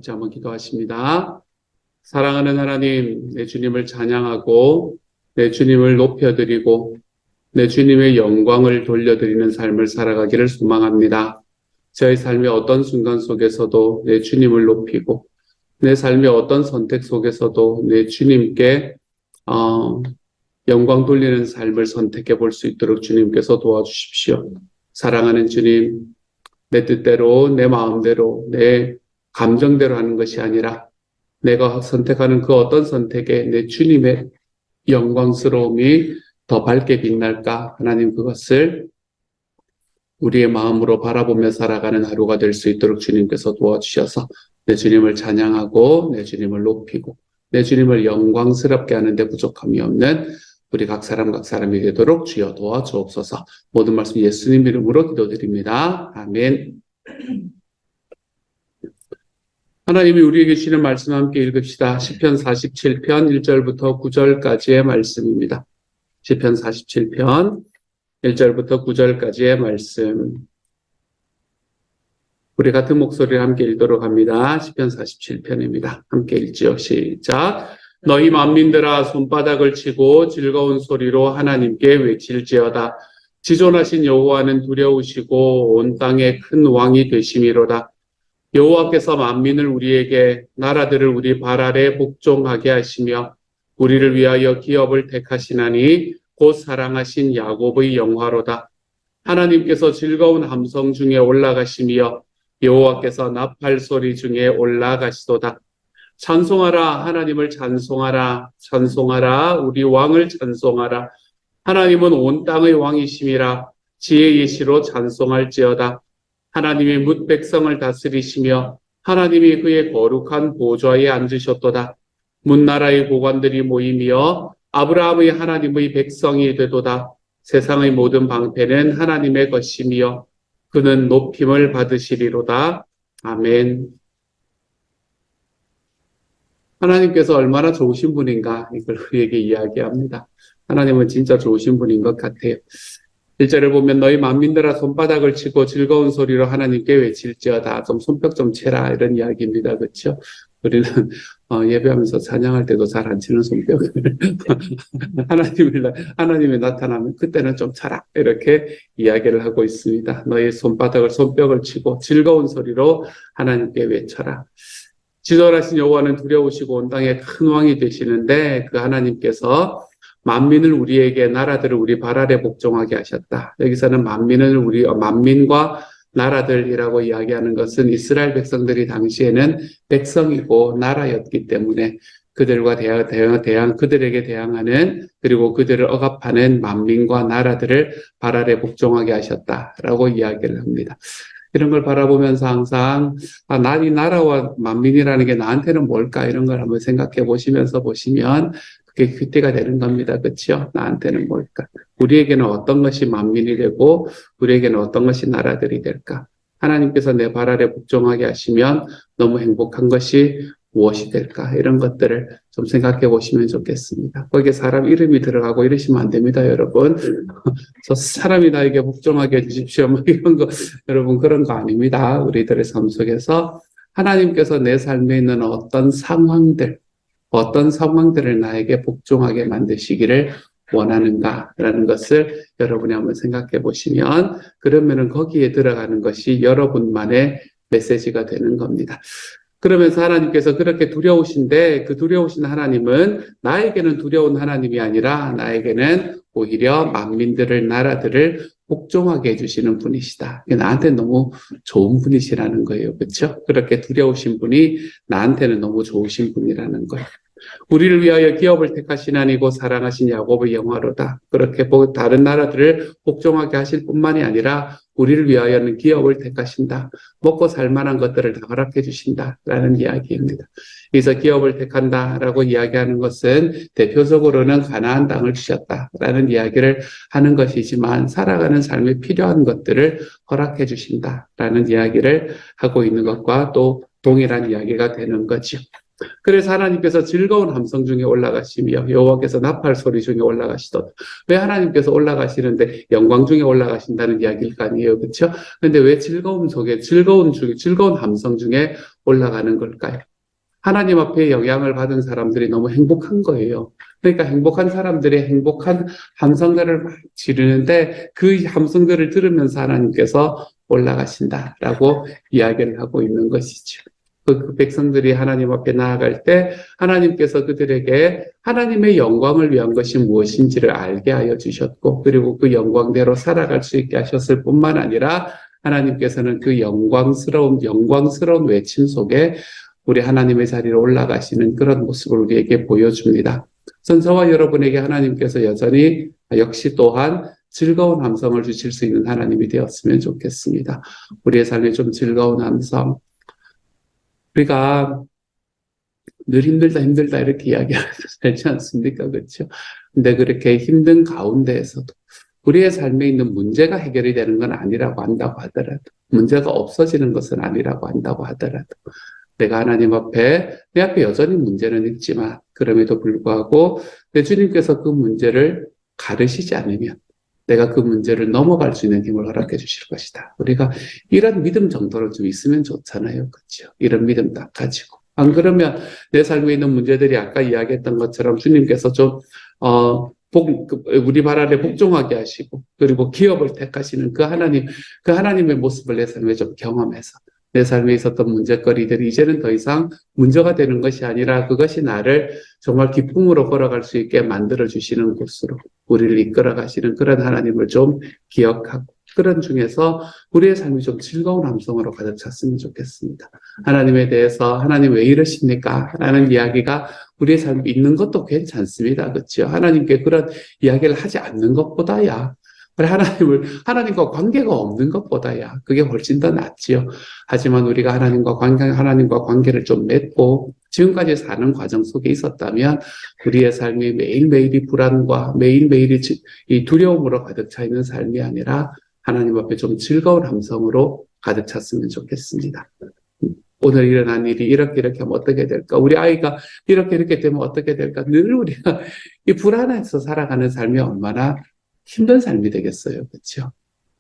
같이 한번 기도하십니다. 사랑하는 하나님, 내 주님을 찬양하고 내 주님을 높여드리고 내 주님의 영광을 돌려드리는 삶을 살아가기를 소망합니다. 저의 삶의 어떤 순간 속에서도 내 주님을 높이고 내 삶의 어떤 선택 속에서도 내 주님께 영광 돌리는 삶을 선택해 볼 수 있도록 주님께서 도와주십시오. 사랑하는 주님, 내 뜻대로, 내 마음대로, 내 감정대로 하는 것이 아니라 내가 선택하는 그 어떤 선택에 내 주님의 영광스러움이 더 밝게 빛날까? 하나님, 그것을 우리의 마음으로 바라보며 살아가는 하루가 될 수 있도록 주님께서 도와주셔서 내 주님을 찬양하고 내 주님을 높이고 내 주님을 영광스럽게 하는데 부족함이 없는 우리 각 사람이 되도록 주여 도와주옵소서. 모든 말씀 예수님 이름으로 기도드립니다. 아멘. 하나님이 우리에게 주시는 말씀 함께 읽읍시다. 시편 47편 1절부터 9절까지의 말씀입니다. 시편 47편 1절부터 9절까지의 말씀. 우리 같은 목소리를 함께 읽도록 합니다. 시편 47편입니다. 함께 읽지요. 시작. 너희 만민들아 손바닥을 치고 즐거운 소리로 하나님께 외칠지어다. 지존하신 여호와는 두려우시고 온 땅의 큰 왕이 되심이로다. 여호와께서 만민을 우리에게 나라들을 우리 발 아래 복종하게 하시며 우리를 위하여 기업을 택하시나니 곧 사랑하신 야곱의 영화로다. 하나님께서 즐거운 함성 중에 올라가시며 여호와께서 나팔 소리 중에 올라가시도다. 찬송하라, 하나님을 찬송하라, 찬송하라, 우리 왕을 찬송하라. 하나님은 온 땅의 왕이심이라. 지혜의 시로 찬송할지어다. 하나님이 뭇 백성을 다스리시며 하나님이 그의 거룩한 보좌에 앉으셨도다. 문나라의 고관들이 모이며 아브라함의 하나님의 백성이 되도다. 세상의 모든 방패는 하나님의 것이며 그는 높임을 받으시리로다. 아멘. 하나님께서 얼마나 좋으신 분인가 이걸 우리에게 이야기합니다. 하나님은 진짜 좋으신 분인 것 같아요. 1절을 보면 너희 만민들아 손바닥을 치고 즐거운 소리로 하나님께 외칠지어다. 좀 손뼉 좀 쳐라 이런 이야기입니다. 그렇죠? 우리는 예배하면서 찬양할 때도 잘 안 치는 손뼉을 하나님이 나타나면 그때는 좀 쳐라 이렇게 이야기를 하고 있습니다. 너희 손뼉을 치고 즐거운 소리로 하나님께 외쳐라. 지존하신 여호와는 두려우시고 온 땅의 큰 왕이 되시는데 그 하나님께서 만민을 우리에게 나라들을 우리 발 아래 복종하게 하셨다. 여기서는 만민과 나라들이라고 이야기하는 것은 이스라엘 백성들이 당시에는 백성이고 나라였기 때문에 그들과 그들에게 대항하는 그리고 그들을 억압하는 만민과 나라들을 발 아래 복종하게 하셨다라고 이야기를 합니다. 이런 걸 바라보면서 항상 이 나라와 만민이라는 게 나한테는 뭘까 이런 걸 한번 생각해 보시면서 보시면 그게 큐티가 되는 겁니다. 그렇죠? 나한테는 뭘까? 우리에게는 어떤 것이 만민이 되고 우리에게는 어떤 것이 나라들이 될까? 하나님께서 내 발 아래 복종하게 하시면 너무 행복한 것이 무엇이 될까? 이런 것들을 좀 생각해 보시면 좋겠습니다. 거기에 사람 이름이 들어가고 이러시면 안 됩니다, 여러분. 저 사람이 나에게 복종하게 해주십시오. 뭐 이런 거, 여러분, 그런 거 아닙니다. 우리들의 삶 속에서 하나님께서 내 삶에 있는 어떤 상황들을 나에게 복종하게 만드시기를 원하는가라는 것을 여러분이 한번 생각해 보시면, 그러면은 거기에 들어가는 것이 여러분만의 메시지가 되는 겁니다. 그러면서 하나님께서 그렇게 두려우신데 그 두려우신 하나님은 나에게는 두려운 하나님이 아니라 나에게는 오히려 만민들을 나라들을 복종하게 해주시는 분이시다. 나한테 너무 좋은 분이시라는 거예요. 그렇죠? 그렇게 두려우신 분이 나한테는 너무 좋으신 분이라는 거예요. 우리를 위하여 기업을 택하시나니 곧 사랑하신 야곱의 영화로다. 그렇게 다른 나라들을 복종하게 하실 뿐만이 아니라 우리를 위하여는 기업을 택하신다. 먹고 살 만한 것들을 다 허락해 주신다라는 이야기입니다. 여기서 기업을 택한다라고 이야기하는 것은 대표적으로는 가나안 땅을 주셨다라는 이야기를 하는 것이지만 살아가는 삶에 필요한 것들을 허락해 주신다라는 이야기를 하고 있는 것과 또 동일한 이야기가 되는 거죠. 그래서 하나님께서 즐거운 함성 중에 올라가시며 여호와께서 나팔 소리 중에 올라가시도다. 왜 하나님께서 올라가시는데 영광 중에 올라가신다는 이야기일 거 아니에요, 그렇죠? 근데 왜 즐거움 속에 즐거운 함성 중에 올라가는 걸까요? 하나님 앞에 영향을 받은 사람들이 너무 행복한 거예요. 그러니까 행복한 사람들이 행복한 함성들을 막 지르는데 그 함성들을 들으면서 하나님께서 올라가신다라고 이야기를 하고 있는 것이죠. 그 백성들이 하나님 앞에 나아갈 때 하나님께서 그들에게 하나님의 영광을 위한 것이 무엇인지를 알게 하여 주셨고, 그리고 그 영광대로 살아갈 수 있게 하셨을 뿐만 아니라 하나님께서는 그 영광스러운 외침 속에 우리 하나님의 자리로 올라가시는 그런 모습을 우리에게 보여줍니다. 저와 여러분에게 하나님께서 여전히 역시 또한 즐거운 함성을 주실 수 있는 하나님이 되었으면 좋겠습니다. 우리의 삶에 좀 즐거운 함성. 우리가 늘 힘들다 이렇게 이야기하면서 살지 않습니까? 그렇죠? 근데 그렇게 힘든 가운데에서도 우리의 삶에 있는 문제가 해결이 되는 건 아니라고 한다고 하더라도, 문제가 없어지는 것은 아니라고 한다고 하더라도, 내가 하나님 앞에, 내 앞에 여전히 문제는 있지만 그럼에도 불구하고 내 주님께서 그 문제를 가르시지 않으면 내가 그 문제를 넘어갈 수 있는 힘을 허락해 주실 것이다. 우리가 이런 믿음 정도로 좀 있으면 좋잖아요. 그렇죠? 이런 믿음 딱 가지고. 안 그러면 내 삶에 있는 문제들이 아까 이야기했던 것처럼 주님께서 좀 우리 발 아래 복종하게 하시고, 그리고 기업을 택하시는 그 하나님의 모습을 내 삶에 좀 경험해서 내 삶에 있었던 문제거리들이 이제는 더 이상 문제가 되는 것이 아니라 그것이 나를 정말 기쁨으로 걸어갈 수 있게 만들어주시는 곳으로 우리를 이끌어 가시는 그런 하나님을 좀 기억하고, 그런 중에서 우리의 삶이 좀 즐거운 함성으로 가득 찼으면 좋겠습니다. 하나님에 대해서 하나님 왜 이러십니까? 라는 이야기가 우리의 삶에 있는 것도 괜찮습니다. 그렇죠? 하나님께 그런 이야기를 하지 않는 것보다야, 하나님과 관계가 없는 것보다야 그게 훨씬 더 낫지요. 하지만 우리가 하나님과 관계를 좀 맺고 지금까지 사는 과정 속에 있었다면 우리의 삶이 매일매일이 불안과 매일매일이 이 두려움으로 가득 차 있는 삶이 아니라 하나님 앞에 좀 즐거운 함성으로 가득 찼으면 좋겠습니다. 오늘 일어난 일이 이렇게 하면 어떻게 될까? 우리 아이가 이렇게 되면 어떻게 될까? 늘 우리가 이 불안해서 살아가는 삶이 얼마나 힘든 삶이 되겠어요. 그렇죠?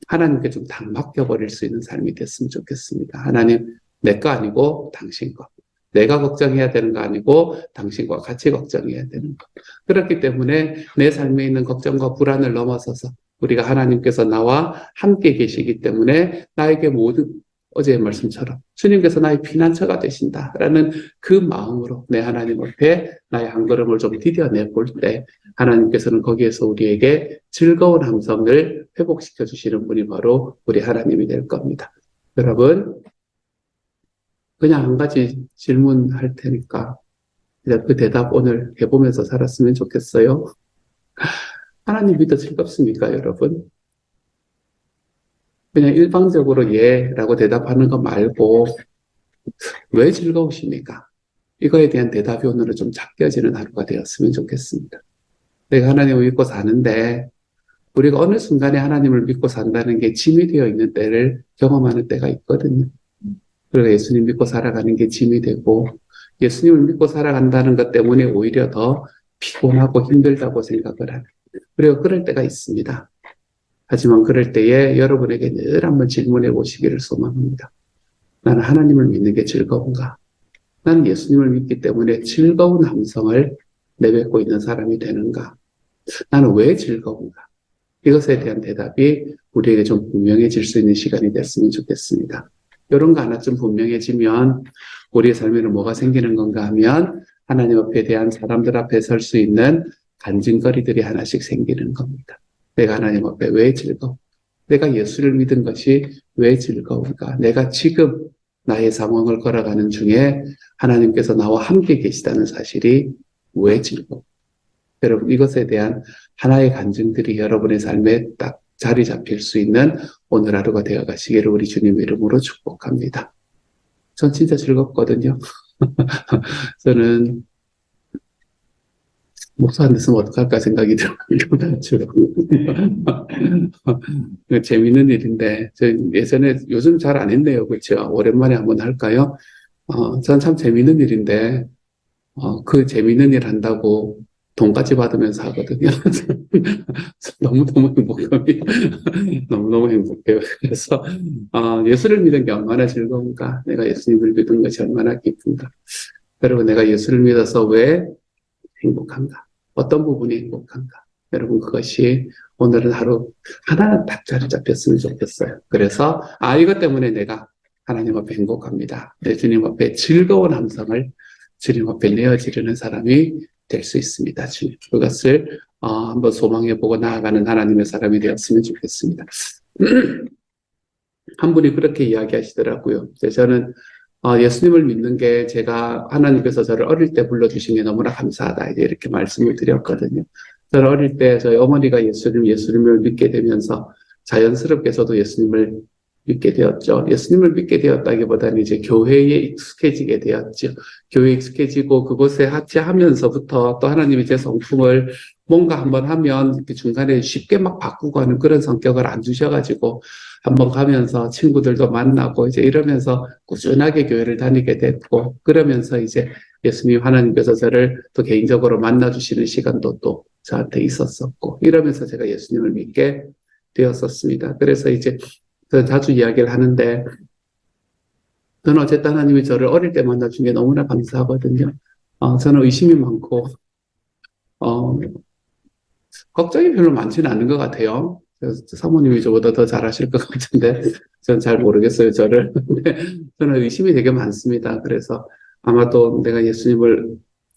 하나님께 좀 딱 맡겨버릴 수 있는 삶이 됐으면 좋겠습니다. 하나님, 내 거 아니고 당신 거. 내가 걱정해야 되는 거 아니고 당신과 같이 걱정해야 되는 거. 그렇기 때문에 내 삶에 있는 걱정과 불안을 넘어서서 우리가 하나님께서 나와 함께 계시기 때문에 나에게 어제의 말씀처럼 주님께서 나의 피난처가 되신다라는 그 마음으로 내 하나님 앞에 나의 한 걸음을 좀 디뎌내 볼 때 하나님께서는 거기에서 우리에게 즐거운 함성을 회복시켜 주시는 분이 바로 우리 하나님이 될 겁니다. 여러분, 그냥 한 가지 질문할 테니까 그 대답 오늘 해보면서 살았으면 좋겠어요. 하나님 믿어 즐겁습니까, 여러분? 그냥 일방적으로 예라고 대답하는 거 말고 왜 즐거우십니까? 이거에 대한 대답이 오늘은 좀 작게지는 하루가 되었으면 좋겠습니다. 내가 하나님을 믿고 사는데 우리가 어느 순간에 하나님을 믿고 산다는 게 짐이 되어 있는 때를 경험하는 때가 있거든요. 그리고 예수님 믿고 살아가는 게 짐이 되고 예수님을 믿고 살아간다는 것 때문에 오히려 더 피곤하고 힘들다고 생각을 하는, 그리고 그럴 때가 있습니다. 하지만 그럴 때에 여러분에게 늘 한번 질문해 보시기를 소망합니다. 나는 하나님을 믿는 게 즐거운가? 나는 예수님을 믿기 때문에 즐거운 함성을 내뱉고 있는 사람이 되는가? 나는 왜 즐거운가? 이것에 대한 대답이 우리에게 좀 분명해질 수 있는 시간이 됐으면 좋겠습니다. 이런 거 하나쯤 분명해지면 우리의 삶에는 뭐가 생기는 건가 하면 하나님 앞에 대한 사람들 앞에 설 수 있는 간증거리들이 하나씩 생기는 겁니다. 내가 하나님 앞에 왜 즐거워? 내가 예수를 믿은 것이 왜 즐거운가? 내가 지금 나의 상황을 걸어가는 중에 하나님께서 나와 함께 계시다는 사실이 왜 즐거워? 여러분, 이것에 대한 하나의 간증들이 여러분의 삶에 딱 자리 잡힐 수 있는 오늘 하루가 되어 가시기를 우리 주님 이름으로 축복합니다. 전 진짜 즐겁거든요. 저는 목사 안 됐으면 어떡할까 생각이 들어요. 재밌는 일인데, 저 예전에, 요즘 잘 안 했네요. 그렇죠? 오랜만에 한번 할까요? 전 참 재밌는 일인데, 그 재밌는 일 한다고 돈까지 받으면서 하거든요. 너무너무 행복합니다. 너무너무 행복해요. 그래서, 예수를 믿은 게 얼마나 즐거운가. 내가 예수님을 믿은 것이 얼마나 기쁜가. 그리고 내가 예수를 믿어서 왜 행복한가. 어떤 부분이 행복한가. 여러분, 그것이 오늘은 하루 하나는 딱 자리 잡혔으면 좋겠어요. 그래서, 이것 때문에 내가 하나님 앞에 행복합니다. 내 주님 앞에 즐거운 함성을 주님 앞에 내어지르는 사람이 될 수 있습니다. 주님. 그것을 한번 소망해보고 나아가는 하나님의 사람이 되었으면 좋겠습니다. 한 분이 그렇게 이야기하시더라고요. 저는 예수님을 믿는 게 제가 하나님께서 저를 어릴 때 불러주신 게 너무나 감사하다. 이렇게 말씀을 드렸거든요. 저는 어릴 때 저희 어머니가 예수님을 믿게 되면서 자연스럽게 저도 예수님을 믿게 되었죠. 예수님을 믿게 되었다기보다는 이제 교회에 익숙해지게 되었죠. 교회에 익숙해지고 그곳에 합치하면서부터 또 하나님이 제 성품을 뭔가 한번 하면 이렇게 중간에 쉽게 막 바꾸고 하는 그런 성격을 안 주셔가지고 한번 가면서 친구들도 만나고 이제 이러면서 꾸준하게 교회를 다니게 됐고 그러면서 이제 예수님 하나님께서 저를 또 개인적으로 만나주시는 시간도 또 저한테 있었었고 이러면서 제가 예수님을 믿게 되었었습니다. 그래서 이제 저는 자주 이야기를 하는데 저는 어쨌든 하나님이 저를 어릴 때 만나준 게 너무나 감사하거든요. 저는 의심이 많고 걱정이 별로 많지는 않은 것 같아요. 사모님이 저보다 더 잘하실 것 같은데 저는 잘 모르겠어요, 저를. 근데 저는 의심이 되게 많습니다. 그래서 아마도 내가 예수님을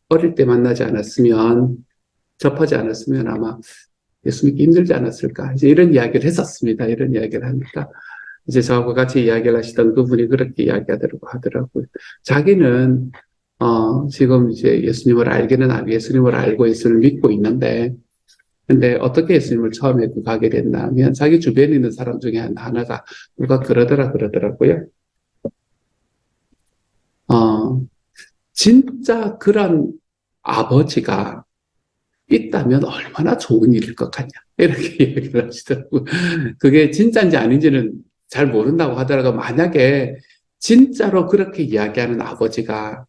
어릴 때 만나지 않았으면 접하지 않았으면 아마 예수 믿기 힘들지 않았을까. 이제 이런 이야기를 했었습니다. 이런 이야기를 하니까. 이제 저하고 같이 이야기를 하시던 그분이 그렇게 이야기하더라고 하더라고요. 자기는, 지금 이제 예수님을 알고 예수님을 믿고 있는데, 근데 어떻게 예수님을 처음에 가게 됐나 하면 자기 주변에 있는 사람 중에 하나가 누가 그러더라고요. 진짜 그런 아버지가 있다면 얼마나 좋은 일일 것 같냐. 이렇게 얘기를 하시더라고요. 그게 진짜인지 아닌지는 잘 모른다고 하더라도 만약에 진짜로 그렇게 이야기하는 아버지가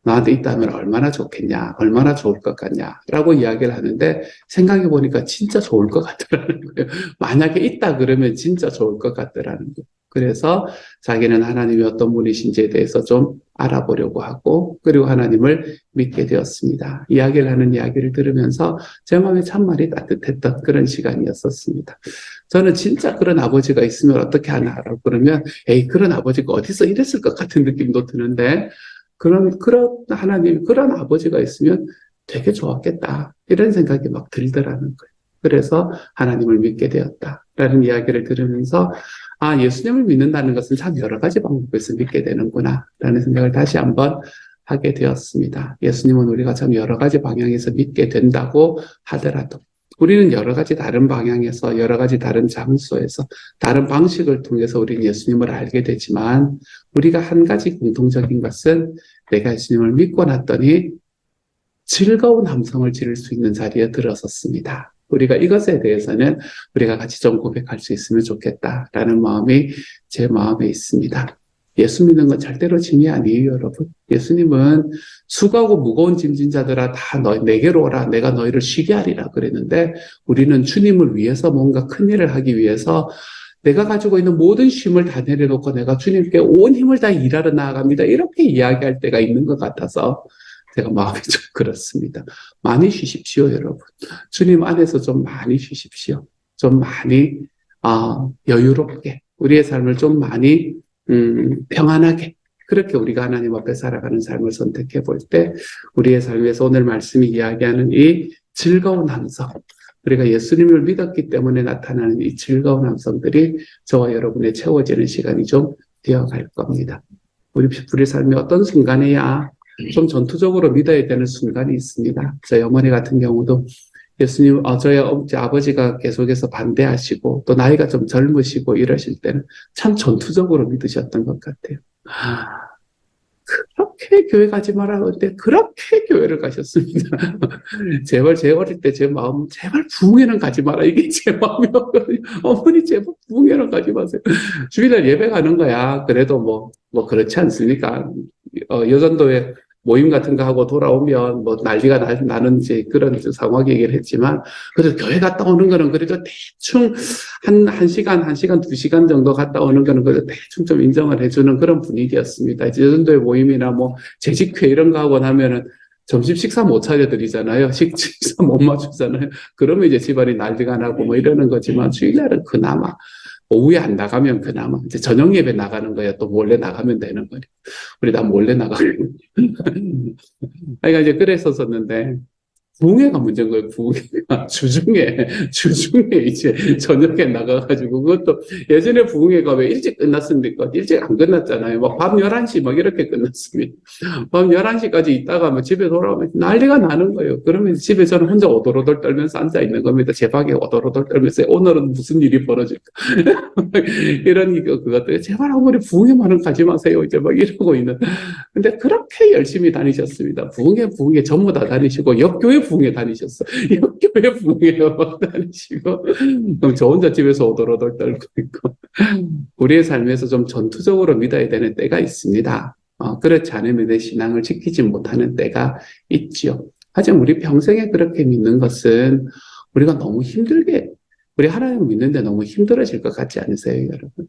나한테 있다면 얼마나 좋겠냐, 얼마나 좋을 것 같냐라고 이야기를 하는데 생각해 보니까 진짜 좋을 것 같더라는 거예요. 만약에 있다 그러면 진짜 좋을 것 같더라는 거예요. 그래서 자기는 하나님이 어떤 분이신지에 대해서 좀 알아보려고 하고 그리고 하나님을 믿게 되었습니다. 이야기를 들으면서 제 마음에 참 많이 따뜻했던 그런 시간이었었습니다. 저는 진짜 그런 아버지가 있으면 어떻게 하나라고 그러면 에이 그런 아버지가 어디서 이랬을 것 같은 느낌도 드는데 그런 하나님, 그런 아버지가 있으면 되게 좋았겠다. 이런 생각이 막 들더라는 거예요. 그래서 하나님을 믿게 되었다라는 이야기를 들으면서 예수님을 믿는다는 것은 참 여러 가지 방법에서 믿게 되는구나 라는 생각을 다시 한번 하게 되었습니다. 예수님은 우리가 참 여러 가지 방향에서 믿게 된다고 하더라도 우리는 여러 가지 다른 방향에서 여러 가지 다른 장소에서 다른 방식을 통해서 우리는 예수님을 알게 되지만 우리가 한 가지 공통적인 것은 내가 예수님을 믿고 났더니 즐거운 함성을 지를 수 있는 자리에 들어섰습니다. 우리가 이것에 대해서는 우리가 같이 좀 고백할 수 있으면 좋겠다라는 마음이 제 마음에 있습니다. 예수 믿는 건 절대로 짐이 아니에요, 여러분. 예수님은 수고하고 무거운 짐진 자들아 다 내게로 오라. 내가 너희를 쉬게 하리라 그랬는데 우리는 주님을 위해서 뭔가 큰 일을 하기 위해서 내가 가지고 있는 모든 쉼을 다 내려놓고 내가 주님께 온 힘을 다 일하러 나아갑니다. 이렇게 이야기할 때가 있는 것 같아서 제가 마음이 좀 그렇습니다. 많이 쉬십시오, 여러분. 주님 안에서 좀 많이 쉬십시오. 좀 많이 여유롭게 우리의 삶을 좀 많이 평안하게 그렇게 우리가 하나님 앞에 살아가는 삶을 선택해 볼 때 우리의 삶에서 오늘 말씀이 이야기하는 이 즐거운 함성 우리가 예수님을 믿었기 때문에 나타나는 이 즐거운 함성들이 저와 여러분의 채워지는 시간이 좀 되어갈 겁니다. 우리 삶의 어떤 순간에야 좀 전투적으로 믿어야 되는 순간이 있습니다. 저희 어머니 같은 경우도 예수님, 저희 아버지가 계속해서 반대하시고 또 나이가 좀 젊으시고 이러실 때는 참 전투적으로 믿으셨던 것 같아요. 그렇게 교회 가지 마라 그때 그렇게 교회를 가셨습니다. 제발 제 어릴 때 제 마음 제발 부흥회는 가지 마라 이게 제 마음이었거든요. 어머니 제발 부흥회는 가지 마세요. 주일날 예배 가는 거야. 그래도 뭐 그렇지 않습니까? 여전도에 모임 같은 거 하고 돌아오면 뭐 난리가 나는 이제 그런 상황 얘기를 했지만, 그래도 교회 갔다 오는 거는 그래도 대충 한 시간, 2시간 정도 갔다 오는 거는 그래도 대충 좀 인정을 해주는 그런 분위기였습니다. 이제 전도의 모임이나 뭐 재직회 이런 거 하고 나면은 점심 식사 못 차려드리잖아요. 식사 못 맞추잖아요. 그러면 이제 집안이 난리가 나고 뭐 이러는 거지만, 주일날은 그나마 오후에 안 나가면 그나마 이제 저녁 예배 나가는 거야. 또 몰래 나가면 되는 거니. 우리 다 몰래 나가고. 그러니까 이제 그랬었었는데, 부흥회가 문제인 거예요. 부흥회가 주중에 이제 저녁에 나가가지고, 그것도 예전에 부흥회가 왜 일찍 끝났습니까? 일찍 안 끝났잖아요. 막 밤 11시 막 이렇게 끝났습니다. 밤 11시까지 있다가 뭐 집에 돌아오면 난리가 나는 거예요. 그러면 집에 저는 혼자 오돌오돌 떨면서 앉아 있는 겁니다. 제 방에 오돌오돌 떨면서 오늘은 무슨 일이 벌어질까? 이런 그것들 제발 아무리 부흥회만은 가지 마세요. 이제 막 이러고 있는. 근데 그렇게 열심히 다니셨습니다. 부흥회 전부 다 다니시고, 옆교회 부흥회 다니셨어. 옆교회 부흥회 막 다니시고, 그럼 저 혼자 집에서 오돌오돌 떨고 있고. 우리의 삶에서 좀 전투적으로 믿어야 되는 때가 있습니다. 그렇지 않으면 내 신앙을 지키지 못하는 때가 있지요. 하지만 우리 평생에 그렇게 믿는 것은 우리가 너무 힘들게, 우리 하나님을 믿는데 너무 힘들어질 것 같지 않으세요, 여러분?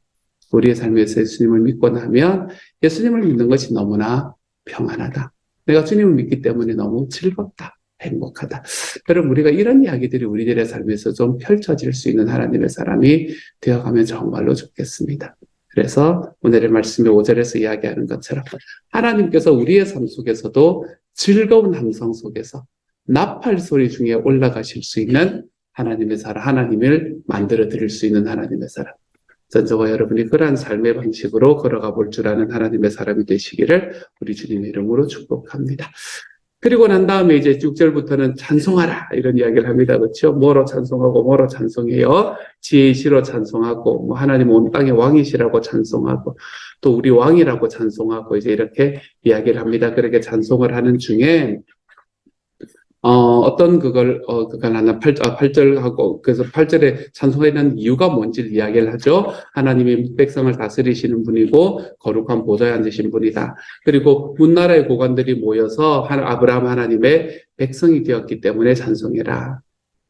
우리의 삶에서 예수님을 믿고 나면 예수님을 믿는 것이 너무나 평안하다. 내가 주님을 믿기 때문에 너무 즐겁다. 행복하다. 여러분, 우리가 이런 이야기들이 우리들의 삶에서 좀 펼쳐질 수 있는 하나님의 사람이 되어가면 정말로 좋겠습니다. 그래서 오늘의 말씀의 5절에서 이야기하는 것처럼 하나님께서 우리의 삶 속에서도 즐거운 함성 속에서 나팔 소리 중에 올라가실 수 있는 하나님의 사람, 하나님을 만들어 드릴 수 있는 하나님의 사람. 저와 여러분이 그러한 삶의 방식으로 걸어가 볼 줄 아는 하나님의 사람이 되시기를 우리 주님의 이름으로 축복합니다. 그리고 난 다음에 이제 6절부터는 찬송하라 이런 이야기를 합니다. 그렇죠? 뭐로 찬송하고 뭐로 찬송해요? 지혜시로 찬송하고, 뭐 하나님 온 땅의 왕이시라고 찬송하고, 또 우리 왕이라고 찬송하고, 이제 이렇게 이야기를 합니다. 그렇게 찬송을 하는 중에 어떤 그걸 하나 8절하고, 그래서 8절에 찬송하는 이유가 뭔지를 이야기를 하죠. 하나님이 백성을 다스리시는 분이고, 거룩한 보좌에 앉으신 분이다. 그리고 문나라의 고관들이 모여서 아브라함 하나님의 백성이 되었기 때문에 찬송해라.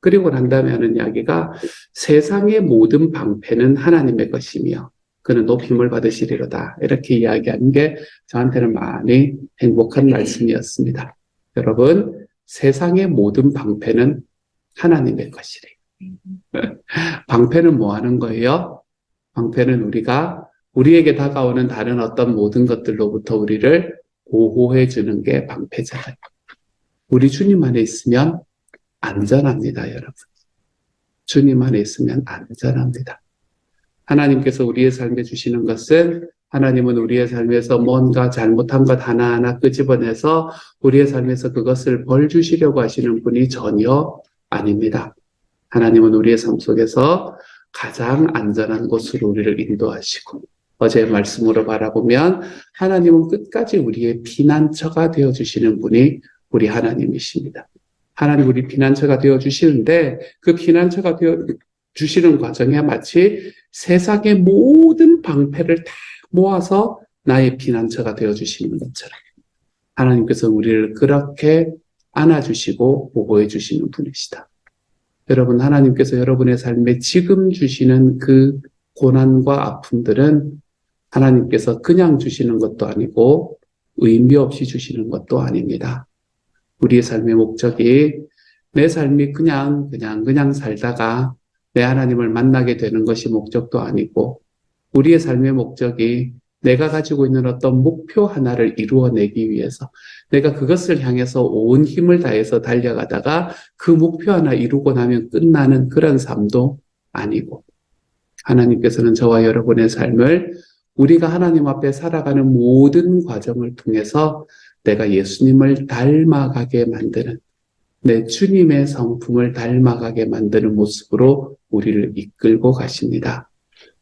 그리고 난 다음에 하는 이야기가 세상의 모든 방패는 하나님의 것이며, 그는 높임을 받으시리로다. 이렇게 이야기하는 게 저한테는 많이 행복한 말씀이었습니다. 여러분, 세상의 모든 방패는 하나님의 것이래. 방패는 뭐 하는 거예요? 방패는 우리에게 다가오는 다른 어떤 모든 것들로부터 우리를 보호해 주는 게 방패잖아요. 우리 주님 안에 있으면 안전합니다, 여러분. 주님 안에 있으면 안전합니다. 하나님께서 우리의 삶에 주시는 것은, 하나님은 우리의 삶에서 뭔가 잘못한 것 하나하나 끄집어내서 우리의 삶에서 그것을 벌 주시려고 하시는 분이 전혀 아닙니다. 하나님은 우리의 삶 속에서 가장 안전한 곳으로 우리를 인도하시고, 어제의 말씀으로 바라보면 하나님은 끝까지 우리의 피난처가 되어주시는 분이 우리 하나님이십니다. 하나님 우리 피난처가 되어주시는데, 그 피난처가 되어주시는 과정에 마치 세상의 모든 방패를 다 모아서 나의 피난처가 되어주시는 것처럼 하나님께서 우리를 그렇게 안아주시고 보호해 주시는 분이시다. 여러분, 하나님께서 여러분의 삶에 지금 주시는 그 고난과 아픔들은 하나님께서 그냥 주시는 것도 아니고 의미 없이 주시는 것도 아닙니다. 우리의 삶의 목적이 내 삶이 그냥 살다가 내 하나님을 만나게 되는 것이 목적도 아니고, 우리의 삶의 목적이 내가 가지고 있는 어떤 목표 하나를 이루어내기 위해서 내가 그것을 향해서 온 힘을 다해서 달려가다가 그 목표 하나 이루고 나면 끝나는 그런 삶도 아니고, 하나님께서는 저와 여러분의 삶을 우리가 하나님 앞에 살아가는 모든 과정을 통해서 내가 예수님을 닮아가게 만드는, 내 주님의 성품을 닮아가게 만드는 모습으로 우리를 이끌고 가십니다.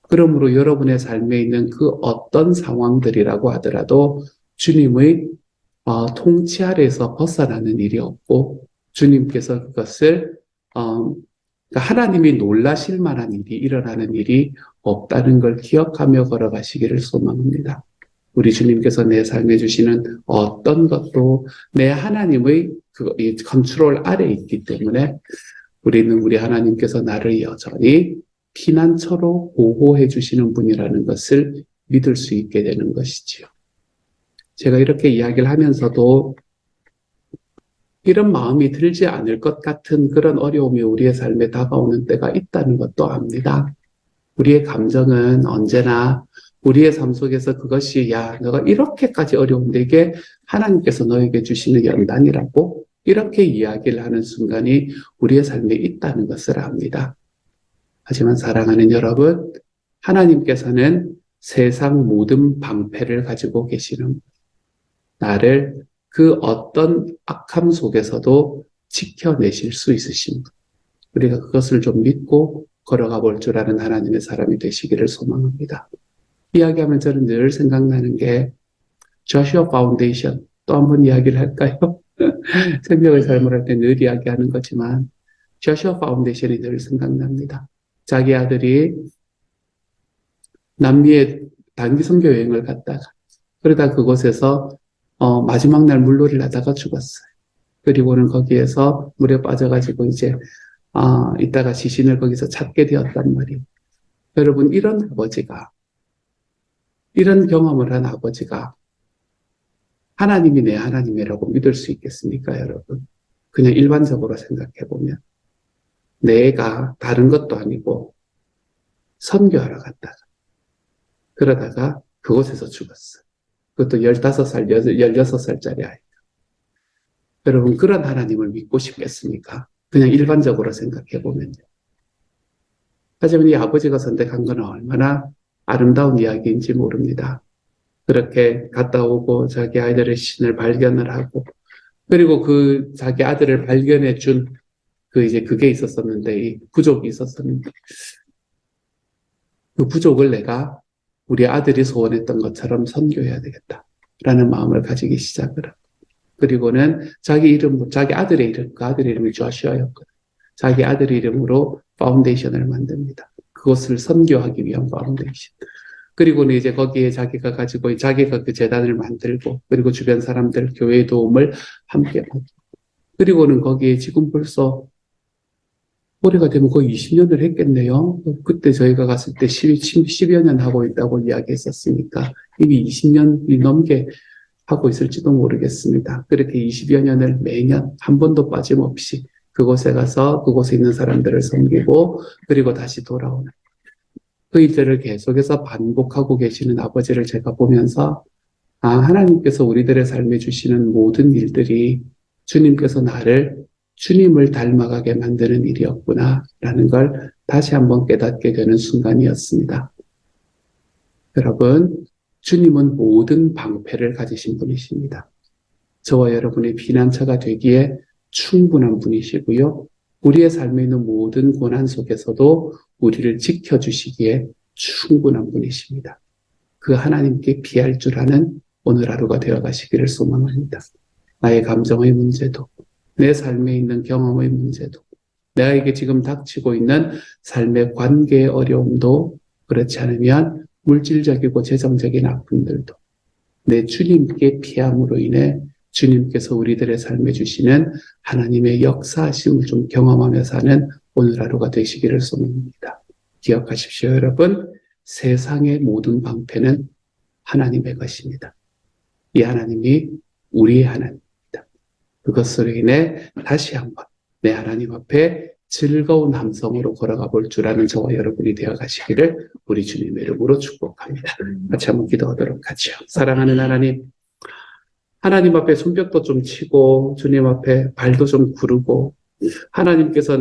그러므로 여러분의 삶에 있는 그 어떤 상황들이라고 하더라도 주님의 통치 아래에서 벗어나는 일이 없고, 주님께서 그것을 그러니까 하나님이 놀라실 만한 일이 일어나는 일이 없다는 걸 기억하며 걸어가시기를 소망합니다. 우리 주님께서 내 삶에 주시는 어떤 것도 내 하나님의 이 컨트롤 아래에 있기 때문에 우리는 우리 하나님께서 나를 여전히 피난처로 보호해 주시는 분이라는 것을 믿을 수 있게 되는 것이지요. 제가 이렇게 이야기를 하면서도 이런 마음이 들지 않을 것 같은 그런 어려움이 우리의 삶에 다가오는 때가 있다는 것도 압니다. 우리의 감정은 언제나 우리의 삶 속에서 그것이 야, 너가 이렇게까지 어려운데 이게 하나님께서 너에게 주시는 연단이라고 이렇게 이야기를 하는 순간이 우리의 삶에 있다는 것을 압니다. 하지만 사랑하는 여러분, 하나님께서는 세상 모든 방패를 가지고 계시는 나를 그 어떤 악함 속에서도 지켜내실 수 있으신 분. 우리가 그것을 좀 믿고 걸어가 볼 줄 아는 하나님의 사람이 되시기를 소망합니다. 이야기하면 저는 늘 생각나는 게 조슈아 파운데이션 또 한 번 이야기를 할까요? 생명의 삶을 할 때 늘 이야기하는 거지만 조슈아 파운데이션이 늘 생각납니다. 자기 아들이 남미에 단기 선교 여행을 갔다가 그러다 그곳에서 마지막 날 물놀이를 하다가 죽었어요. 그리고는 거기에서 물에 빠져가지고 이제 이따가 시신을 거기서 찾게 되었단 말이에요. 여러분, 이런 경험을 한 아버지가 하나님이 내 하나님이라고 믿을 수 있겠습니까, 여러분? 그냥 일반적으로 생각해보면. 내가 다른 것도 아니고 선교하러 갔다가 그러다가 그곳에서 죽었어. 그것도 15살, 16살짜리 아이. 여러분, 그런 하나님을 믿고 싶겠습니까? 그냥 일반적으로 생각해보면요. 하지만 이 아버지가 선택한 건 얼마나 아름다운 이야기인지 모릅니다. 그렇게 갔다 오고 자기 아이들의 신을 발견을 하고 그리고 그 자기 아들을 발견해 준 그게 있었었는데 이 부족이 있었었는데 그 부족을 내가 우리 아들이 소원했던 것처럼 선교해야 되겠다라는 마음을 가지기 시작을 하고 그리고는 자기 아들의 이름, 그 아들의 이름이 조슈아였거든. 자기 아들의 이름으로 파운데이션을 만듭니다. 그것을 선교하기 위한 파운데이션. 그리고는 이제 거기에 자기가 그 재단을 만들고, 그리고 주변 사람들, 교회의 도움을 함께 하고, 그리고는 거기에 지금 벌써 올해가 되면 거의 20년을 했겠네요. 그때 저희가 갔을 때 10여 년 하고 있다고 이야기했었으니까 이미 20년이 넘게 하고 있을지도 모르겠습니다. 그렇게 20여 년을 매년 한 번도 빠짐없이 그곳에 가서 그곳에 있는 사람들을 섬기고 그리고 다시 돌아오는 그 일들을 계속해서 반복하고 계시는 아버지를 제가 보면서 하나님께서 우리들의 삶에 주시는 모든 일들이 주님께서 주님을 닮아가게 만드는 일이었구나라는 걸 다시 한번 깨닫게 되는 순간이었습니다. 여러분, 주님은 모든 방패를 가지신 분이십니다. 저와 여러분의 피난처가 되기에 충분한 분이시고요. 우리의 삶에 있는 모든 고난 속에서도 우리를 지켜주시기에 충분한 분이십니다. 그 하나님께 피할 줄 아는 오늘 하루가 되어가시기를 소망합니다. 나의 감정의 문제도, 내 삶에 있는 경험의 문제도, 내게 지금 닥치고 있는 삶의 관계의 어려움도 그렇지 않으면 물질적이고 재정적인 아픔들도 내 주님께 피함으로 인해 주님께서 우리들의 삶에 주시는 하나님의 역사하심을 좀 경험하며 사는 오늘 하루가 되시기를 소망합니다. 기억하십시오, 여러분. 세상의 모든 방패는 하나님의 것입니다. 이 하나님이 우리의 하나님입니다. 그것으로 인해 다시 한번 내 하나님 앞에 즐거운 함성으로 걸어가 볼 줄 아는 저와 여러분이 되어 가시기를 우리 주님의 이름으로 축복합니다. 같이 한번 기도하도록 하죠. 사랑하는 하나님 앞에 손뼉도 좀 치고 주님 앞에 발도 좀 구르고 하나님께서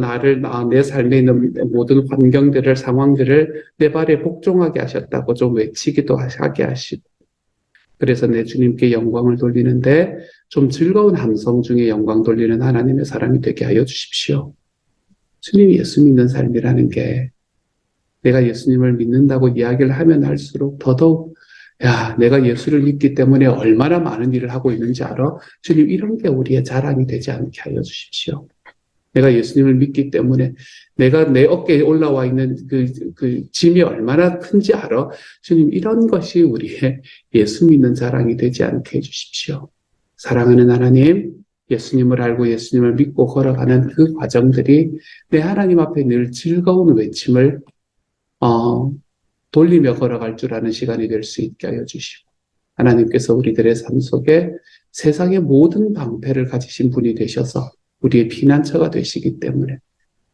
내 삶에 있는 모든 환경들을 상황들을 내 발에 복종하게 하셨다고 좀 외치기도 하게 하시고 그래서 내 주님께 영광을 돌리는데 좀 즐거운 함성 중에 영광 돌리는 하나님의 사람이 되게 하여 주십시오. 주님이 예수 믿는 삶이라는 게 내가 예수님을 믿는다고 이야기를 하면 할수록 더더욱 내가 예수를 믿기 때문에 얼마나 많은 일을 하고 있는지 알아? 주님, 이런 게 우리의 자랑이 되지 않게 하여 주십시오. 내가 예수님을 믿기 때문에 내가 내 어깨에 올라와 있는 그 짐이 얼마나 큰지 알아. 주님, 이런 것이 우리의 예수 믿는 자랑이 되지 않게 해주십시오. 사랑하는 하나님, 예수님을 알고 예수님을 믿고 걸어가는 그 과정들이 내 하나님 앞에 늘 즐거운 외침을 돌리며 걸어갈 줄 아는 시간이 될 수 있게 하여 주시고, 하나님께서 우리들의 삶 속에 세상의 모든 방패를 가지신 분이 되셔서 우리의 피난처가 되시기 때문에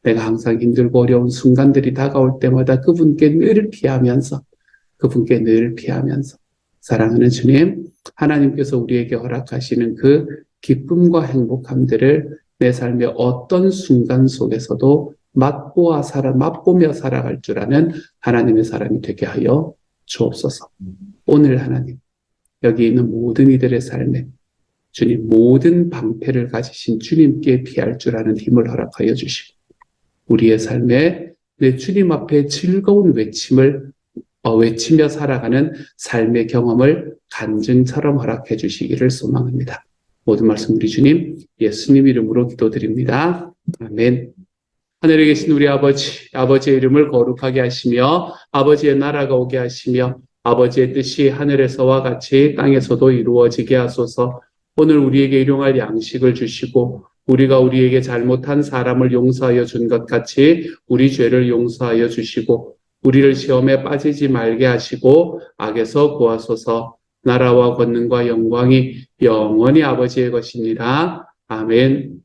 내가 항상 힘들고 어려운 순간들이 다가올 때마다 그분께 늘 피하면서 사랑하는 주님, 하나님께서 우리에게 허락하시는 그 기쁨과 행복함들을 내 삶의 어떤 순간 속에서도 맛보며 살아갈 줄 아는 하나님의 사람이 되게 하여 주옵소서. 오늘 하나님, 여기 있는 모든 이들의 삶에 주님, 모든 방패를 가지신 주님께 피할 줄 아는 힘을 허락하여 주시고, 우리의 삶에 내 주님 앞에 즐거운 외치며 살아가는 삶의 경험을 간증처럼 허락해 주시기를 소망합니다. 모든 말씀 우리 주님 예수님 이름으로 기도드립니다. 아멘. 하늘에 계신 우리 아버지의 이름을 거룩하게 하시며 아버지의 나라가 오게 하시며 아버지의 뜻이 하늘에서와 같이 땅에서도 이루어지게 하소서. 오늘 우리에게 일용할 양식을 주시고 우리가 우리에게 잘못한 사람을 용서하여 준 것 같이 우리 죄를 용서하여 주시고 우리를 시험에 빠지지 말게 하시고 악에서 구하소서. 나라와 권능과 영광이 영원히 아버지의 것이니라. 아멘.